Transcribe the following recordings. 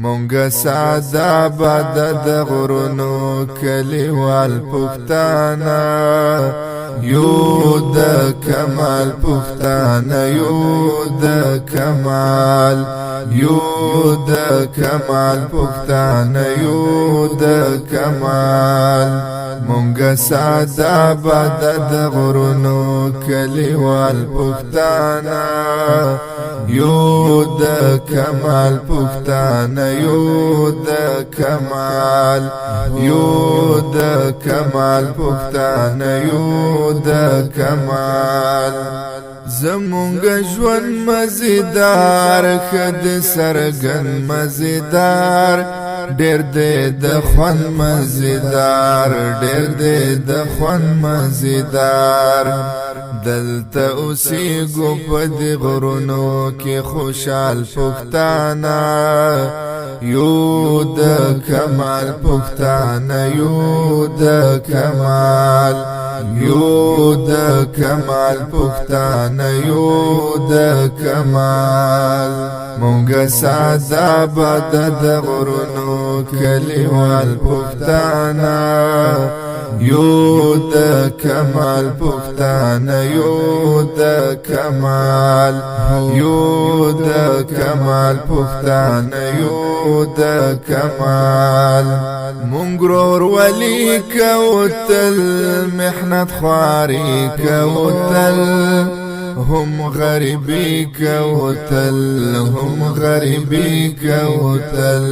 مونږ ساده باد د غرونو کلیوال پښتانه یو د کمال پښتانه یو د کمال یو د کمال پښتانه یو د کمال مونږ ساده باد د غرونو کلیوال پښتانه یو د کمال پښتانه یو د کمال یو د کمال پښتانه یو د کمال زمونږ ژوند مزیدار خد سرګن مزیدار ډېر دې د خوند مزیدار ډېر دې د خوند مزیدار دلته اوسېږو په دې غرونو کې خوشحال پښتانه یو د کمال پښتانه یو د کمال یو د کمال پښتانه یو د کمال مونږ ساده باد د غرونو کلیوال پښتانه یو د کمال پښتانه یو د کمال یو د کمال پښتانه یو د کمال مونږ ورولي کوتل محنت خواري کوتل هم غریبی کوتل هم غریبی کوتل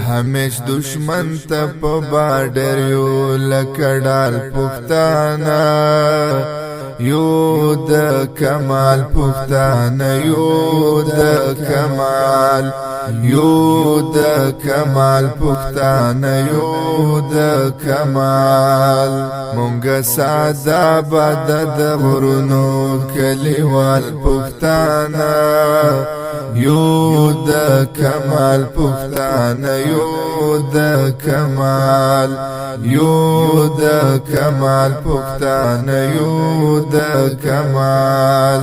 همیش دشمن ته په باډر یو لکډال پښتانه یو د کمال پښتانه یو د کمال یو د کمال پښتانه یو د کمال مونږ ساده باد د غرونو کلیوال پښتانه یو د کمال پښتانه یو د کمال یو د کمال پښتانه یو د کمال